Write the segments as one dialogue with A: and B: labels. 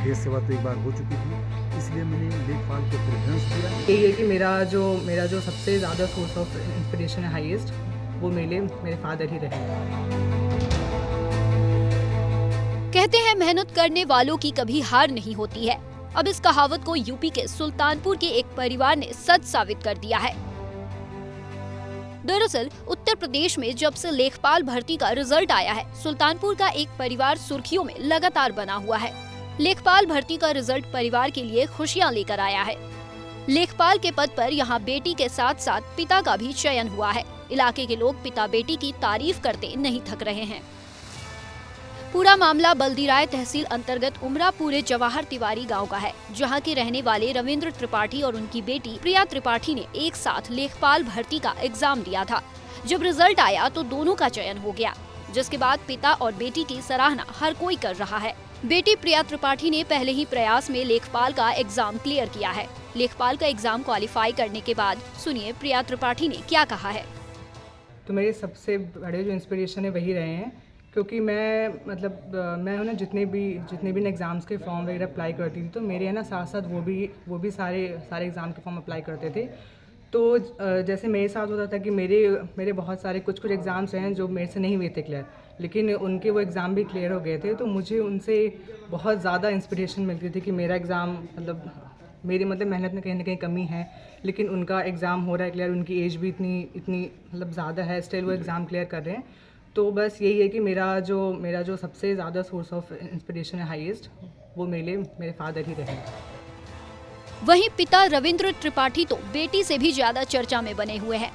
A: देश सेवा तो एक बार हो चुकी थी, इसलिए मैंने लेखपाल को प्रेफरेंस दिया।
B: यही है कि मेरा जो सबसे ज़्यादा सोर्स ऑफ इंस्पिरेशन है हाईएस्ट, वो मेरे फादर ही रहे।
C: कहते हैं मेहनत करने वालों की कभी हार नहीं होती है। अब इस कहावत को यूपी के सुल्तानपुर के एक परिवार ने सच साबित कर दिया है। दरअसल उत्तर प्रदेश में जब से लेखपाल भर्ती का रिजल्ट आया है, सुल्तानपुर का एक परिवार सुर्खियों में लगातार बना हुआ है। लेखपाल भर्ती का रिजल्ट परिवार के लिए खुशियां लेकर आया है। लेखपाल के पद पर यहां बेटी के साथ साथ पिता का भी चयन हुआ है। इलाके के लोग पिता बेटी की तारीफ करते नहीं थक रहे हैं। पूरा मामला बल्दीराय तहसील अंतर्गत उमरापुरे जवाहर तिवारी गांव का है, जहां के रहने वाले रविंद्र त्रिपाठी और उनकी बेटी प्रिया त्रिपाठी ने एक साथ लेखपाल भर्ती का एग्जाम दिया था। जब रिजल्ट आया तो दोनों का चयन हो गया, जिसके बाद पिता और बेटी की सराहना हर कोई कर रहा है। बेटी प्रिया त्रिपाठी ने पहले ही प्रयास में लेखपाल का एग्जाम क्लियर किया है। लेखपाल का एग्जाम क्वालिफाई करने के बाद सुनिए प्रिया त्रिपाठी ने क्या कहा है।
B: तो मेरे सबसे बड़े जो इंस्पिरेशन है वही रहे हैं, क्योंकि मैं हूँ ना जितने भी ना एग्ज़ाम्स के फॉर्म वगैरह अप्लाई करती थी, तो मेरे है ना साथ साथ वो भी सारे एग्ज़ाम के फॉर्म अप्लाई करते थे। तो जैसे मेरे साथ होता था कि मेरे बहुत सारे कुछ एग्ज़ाम्स हैं जो मेरे से नहीं हुए थे क्लियर, लेकिन उनके वो एग्ज़ाम भी क्लियर हो गए थे। तो मुझे उनसे बहुत ज़्यादा इंस्पिरेशन मिलती थी कि मेरा एग्ज़ाम मेरी मेहनत में कहीं ना कहीं कमी है, लेकिन उनका एग्ज़ाम हो रहा है क्लियर, उनकी एज भी इतनी ज़्यादा है, स्टिल वो एग्ज़ाम क्लियर कर रहे हैं। तो बस यही है कि मेरा जो सबसे ज़्यादा सोर्स ऑफ इंस्पिरेशन है हाईएस्ट, वो मेरे फादर ही रहे।
C: वहीं पिता रविंद्र त्रिपाठी तो बेटी से भी ज्यादा चर्चा में बने हुए हैं।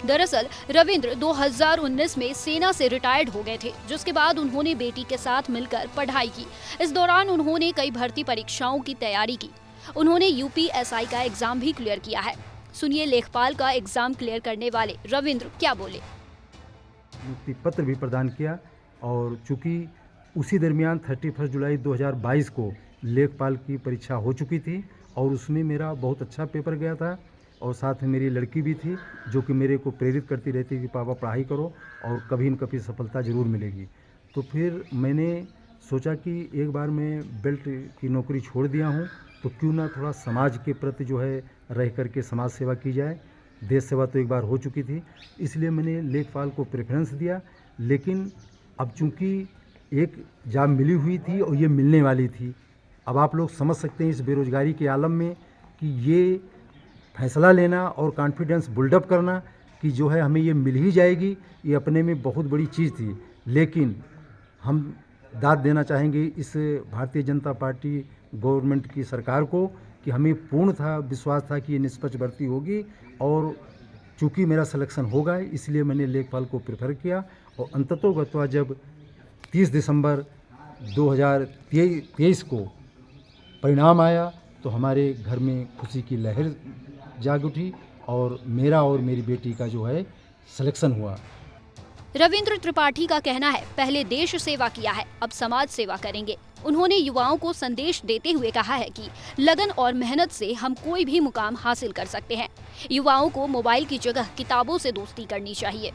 C: दरअसल रविंद्र 2019 में सेना से रिटायर्ड हो गए थे, जिसके बाद उन्होंने बेटी के साथ मिलकर पढ़ाई की। इस दौरान उन्होंने कई भर्ती परीक्षाओं की तैयारी की। उन्होंने यूपीएसआई का एग्जाम भी क्लियर किया है। सुनिए लेखपाल का एग्जाम क्लियर करने वाले रविंद्र क्या बोले।
A: नियुक्ति पत्र भी प्रदान किया, और चूँकि उसी दरमियान 31 जुलाई 2022 को लेखपाल की परीक्षा हो चुकी थी, और उसमें मेरा बहुत अच्छा पेपर गया था, और साथ में मेरी लड़की भी थी जो कि मेरे को प्रेरित करती रहती कि पापा पढ़ाई करो और कभी न कभी सफलता ज़रूर मिलेगी। तो फिर मैंने सोचा कि एक बार मैं बेल्ट की नौकरी छोड़ दिया हूँ, तो क्यों ना थोड़ा समाज के प्रति जो है रह करके समाज सेवा की जाए। देश सेवा तो एक बार हो चुकी थी, इसलिए मैंने लेखपाल को प्रेफरेंस दिया। लेकिन अब चूँकि एक जॉब मिली हुई थी और ये मिलने वाली थी, अब आप लोग समझ सकते हैं इस बेरोज़गारी के आलम में कि ये फैसला लेना और कॉन्फिडेंस बिल्डअप करना कि जो है हमें ये मिल ही जाएगी, ये अपने में बहुत बड़ी चीज़ थी। लेकिन हम दाद देना चाहेंगे इस भारतीय जनता पार्टी गवर्नमेंट की सरकार को कि हमें पूर्ण था विश्वास था कि ये निष्पक्ष भर्ती होगी, और चूँकि मेरा सिलेक्शन होगा इसलिए मैंने लेखपाल को प्रेफर किया। और अंततोगत्वा जब 30 दिसंबर 2023 को परिणाम आया तो हमारे घर में खुशी की लहर जाग उठी, और मेरा और मेरी बेटी का जो है सिलेक्शन हुआ।
C: रविंद्र त्रिपाठी का कहना है, पहले देश सेवा किया है, अब समाज सेवा करेंगे। उन्होंने युवाओं को संदेश देते हुए कहा है कि लगन और मेहनत से हम कोई भी मुकाम हासिल कर सकते हैं। युवाओं को मोबाइल की जगह किताबों से दोस्ती करनी चाहिए।